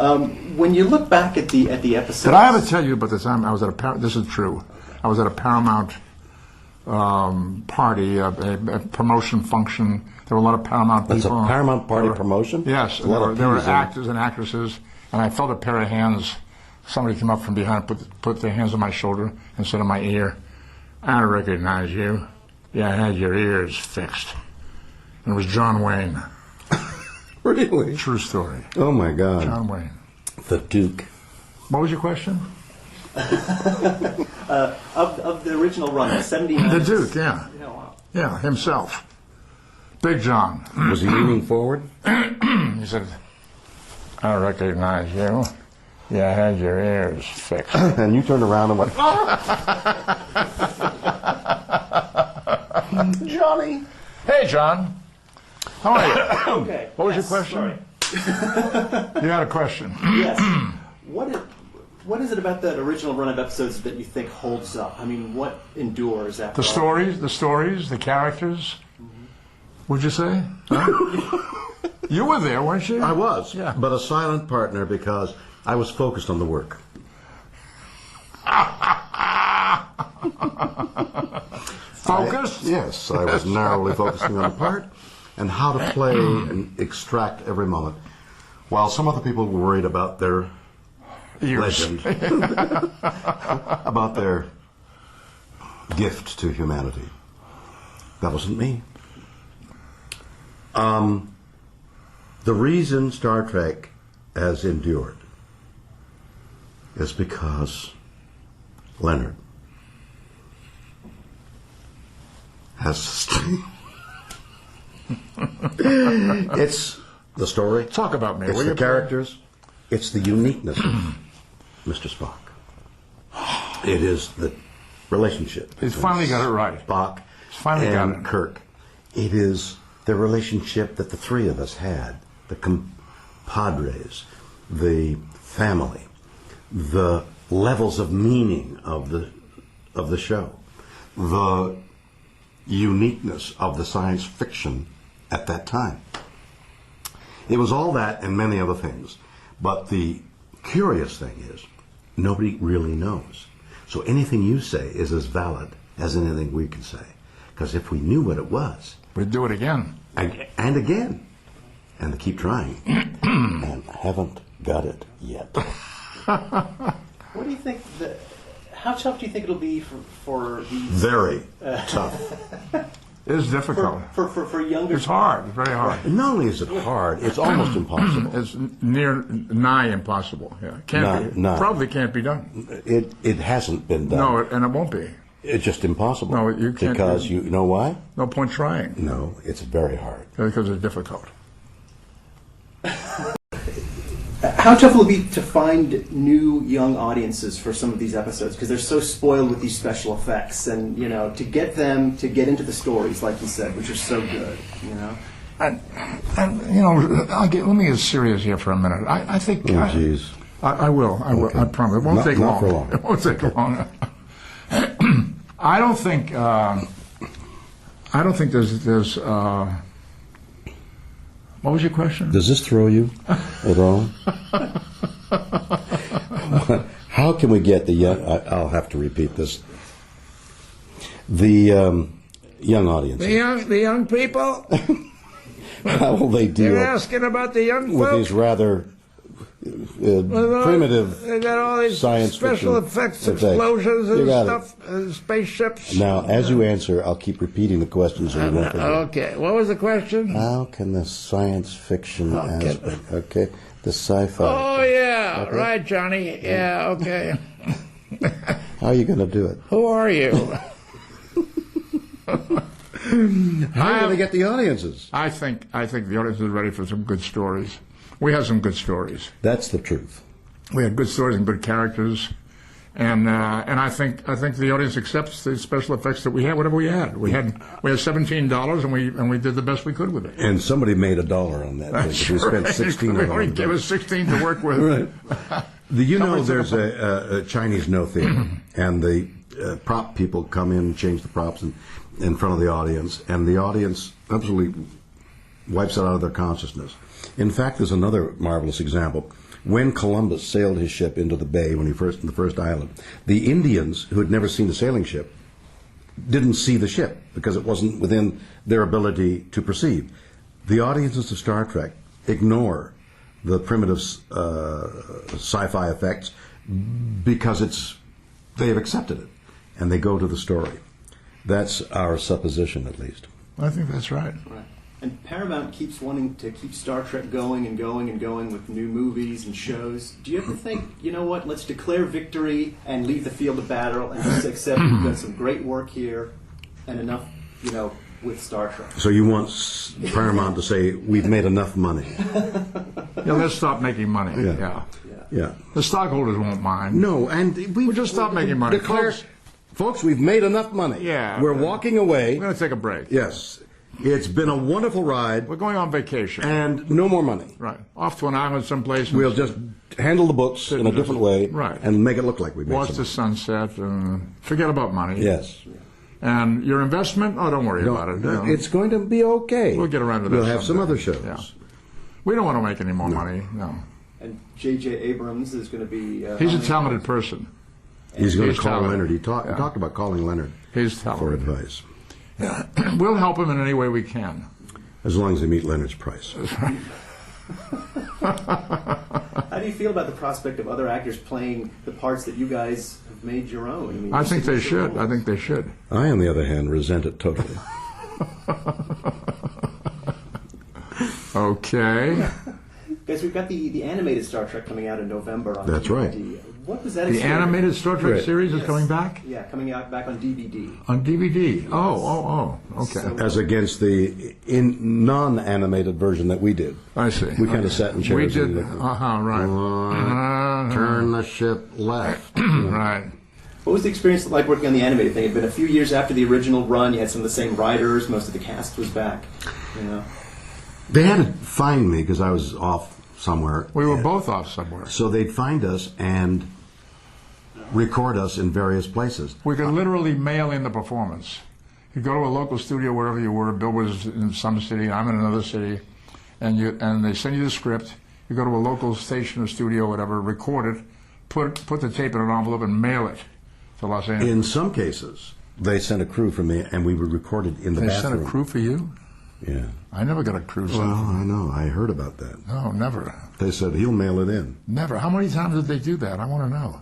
When you look back at the episodes... Did I ever tell you about the time I was at a... This is true. I was at a Paramount party, a promotion function. There were a lot of Paramount people. That's a Paramount party promotion? Yes. There were actors and actresses, and I felt a pair of hands. Somebody came up from behind, put their hands on my shoulder and said in my ear, "I recognize you. Yeah, I had your ears fixed." And it was John Wayne. Really? True story. Oh, my God. John Wayne. The Duke. What was your question? Of the original run, 79. The Duke, yeah. Yeah, wow. Yeah, himself. Big John. Was he leaning forward? He said, "I recognize you. Yeah, I had your ears fixed." And you turned around and went, "Johnny." "Hey, John. How are you?" Okay. What was your question? Sorry. You had a question. Yes. What is it about that original run of episodes that you think holds up? I mean, what endures after The stories, the characters. Would you say? Huh? You were there, weren't you? I was, Yeah. but a silent partner because I was focused on the work. Focused? Yes, I was narrowly focusing on the part and how to play and extract every moment. While some other people were worried about their legend, about their gift to humanity. That wasn't me. The reason Star Trek has endured is because Leonard has sustained. It's the story. Talk about me. It's the characters. It's the uniqueness of Mr. Spock. It is the relationship. He's finally got it right. Spock Finally got and it. Kirk. It is the relationship that the three of us had, the compadres, the family, the levels of meaning of the show, the uniqueness of the science fiction at that time. It was all that and many other things. But the curious thing is, nobody really knows. So anything you say is as valid as anything we can say. Because if we knew what it was... We'd do it again. And again. And to keep trying. And haven't got it yet. What do you think? How tough do you think it'll be for these? Very tough. It is difficult. For younger. It's hard. It's very hard. Not only is it hard, it's almost impossible. It's nigh impossible. Yeah, probably can't be done. It hasn't been done. No, and it won't be. It's just impossible. No, you can't. Because you know why? No point trying. No, it's very hard. Because it's difficult. How tough will it be to find new young audiences for some of these episodes? Because they're so spoiled with these special effects, and to get them to get into the stories, like you said, which are so good. And let me get serious here for a minute. I think. Oh, jeez. I will. Okay. I promise. It won't take long. Not for long. It won't take long. I don't think. There's. What was your question? Does this throw you at all? How can we get the young... I'll have to repeat this. The young audience. The young people? How will they deal... You're asking about the young with folk? these rather primitive They got all these science special fiction effects, explosions and got stuff, spaceships. Now, as you answer, I'll keep repeating the question so you won't forget. Okay, what was the question? How can the science fiction aspect, the sci-fi... Oh, yeah, right, Johnny. Yeah, okay. How are you going to do it? Who are you? How are you going to get the audiences? I think the audience is ready for some good stories. We have some good stories. That's the truth. We had good stories and good characters, and I think the audience accepts the special effects that we had. Whatever we had, we had $17, and we did the best we could with it. And somebody made $1 on that. That's we spent right. 16. They only gave us 16 to work with. Right. There's a Chinese no theater, and the prop people come in and change the props in front of the audience, and the audience absolutely wipes it out of their consciousness. In fact, there's another marvelous example. When Columbus sailed his ship into the bay in the first island, the Indians, who had never seen a sailing ship, didn't see the ship because it wasn't within their ability to perceive. The audiences of Star Trek ignore the primitive sci-fi effects because they have accepted it, and they go to the story. That's our supposition, at least. I think that's right. Right. And Paramount keeps wanting to keep Star Trek going and going and going with new movies and shows. Do you ever think, you know what, let's declare victory and leave the field of battle and just accept we've done some great work here and enough, with Star Trek? So you want Paramount to say, we've made enough money. Yeah, let's stop making money. Yeah. The stockholders won't mind. No, and We'll just stop making money. Folks, we've made enough money. Yeah. We're walking away. We're going to take a break. Yes. It's been a wonderful ride. We're going on vacation. And no more money. Right. Off to an island someplace. We'll just handle the books in a different way. Right. And make it look like we made Watch some the sunset and forget about money. Yes. And your investment? Oh, don't worry about it. It's going to be okay. We'll get around to that. We'll have some other shows. Yeah. We don't want to make any more money. No. And J.J. Abrams is going to be... He's a talented person. He's going to call talented. Leonard. He talked about calling Leonard He's for talented. advice. Yeah. We'll help him in any way we can. As long as they meet Leonard's price. How do you feel about the prospect of other actors playing the parts that you guys have made your own? I think they should. I think they should. I, on the other hand, resent it totally. Okay. Guys, we've got the animated Star Trek coming out in November on That's DVD. right. What was that The experience? animated Star Trek Right. series is Yes. coming back? Yeah, coming out back on DVD. On DVD. Oh, okay. So- As against the non-animated version that we did. I see. We kind of sat in chairs. We did. and looked, Right. turn the ship left. Right. What was the experience like working on the animated thing? It had been a few years after the original run. You had some of the same writers. Most of the cast was back. They had to find me because I was off somewhere. We were both off somewhere. So they'd find us and record us in various places. We could literally mail in the performance. You go to a local studio wherever you were. Bill was in some city, I'm in another city, and they send you the script. You go to a local station or studio, whatever, record it, put the tape in an envelope, and mail it to Los Angeles. In some cases, they sent a crew for me, and we were recorded in the They bathroom. sent a crew for you? Yeah. I never got a crew. Well, I know. I heard about that. No, never. They said he'll mail it in Never. How many times did they do that? I want to know.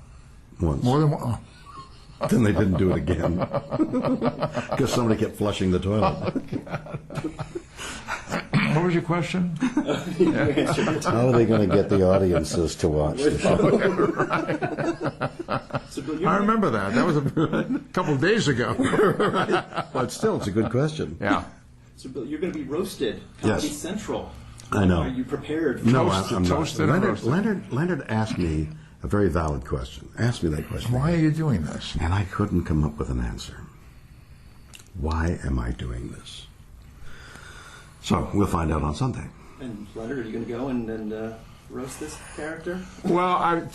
once. More than one. Oh. Then they didn't do it again because somebody kept flushing the toilet. What was your question? How are they going to get the audiences to watch the show? So, Bill, I remember that. That was a couple of days ago. But still, it's a good question. Yeah. So, Bill, you're going to be roasted. Comedy Yes. Central. I know. Are you prepared? No, Toasted, I'm not. toasted and roasted. Leonard asked me a very valid question. Asked me that question. Why are you doing this? And I couldn't come up with an answer. Why am I doing this? So we'll find out on Sunday. And Leonard, are you going to go and roast this character? Well,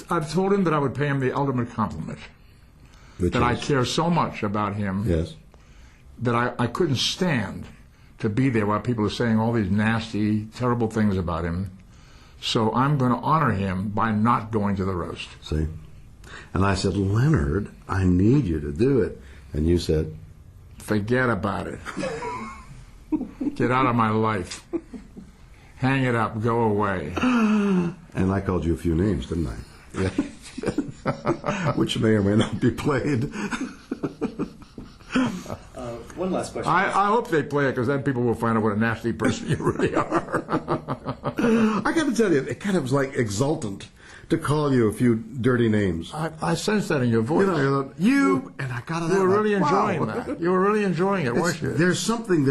I've told him that I would pay him the ultimate compliment. Which That I is- care so much about him Yes. that I couldn't stand to be there while people are saying all these nasty, terrible things about him. So I'm going to honor him by not going to the roast. See? And I said, Leonard, I need you to do it. And you said, Forget about it. Get out of my life. Hang it up. Go away. and I called you a few names, didn't I? Yeah. Which may or may not be played. One last question. I hope they play it, because then people will find out what a nasty person you really are. I got to tell you, it kind of was like exultant to call you a few dirty names. I sense that in your voice. And I got it You out were like, really wow. enjoying that. You were really enjoying it, weren't you? There's something,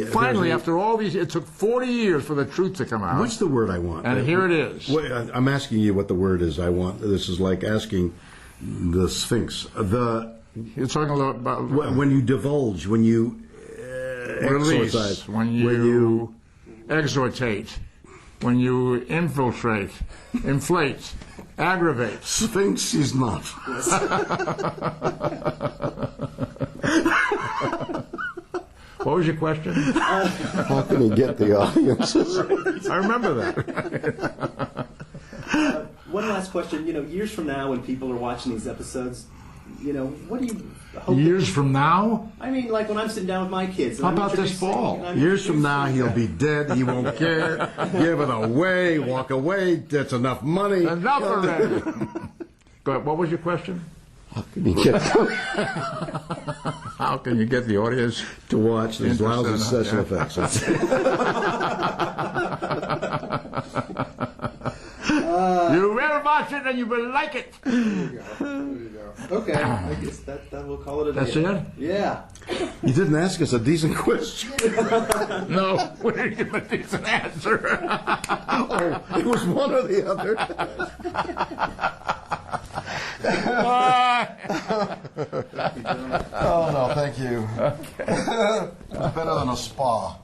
Finally, after all these, it took 40 years for the truth to come out. What's the word I want? And here it is. I'm asking you what the word is I want. This is like asking the Sphinx. You're talking about When you divulge, when you release, exorcise, when you exhortate, when you infiltrate, inflate, aggravate. Sphinx is not. What was your question? How can you get the audiences? I remember that. one last question. Years from now, when people are watching these episodes, what do you hope? Years from now? I mean, like when I'm sitting down with my kids. And How I'm about this introducing- fall? and I'm Years from now, introducing- he'll be dead. He won't care. Give it away. Walk away. That's enough money. Enough already. Go ahead. What was your question? How can you get How can you get the audience to watch these lousy Interesting, special yeah. effects? You will watch it and you will like it. There you go. Okay, I guess that we'll call it a That's day. it? Yeah. You didn't ask us a decent question. No, we didn't give a decent answer. Oh, it was one or the other. Oh, no, thank you. Better than a spa.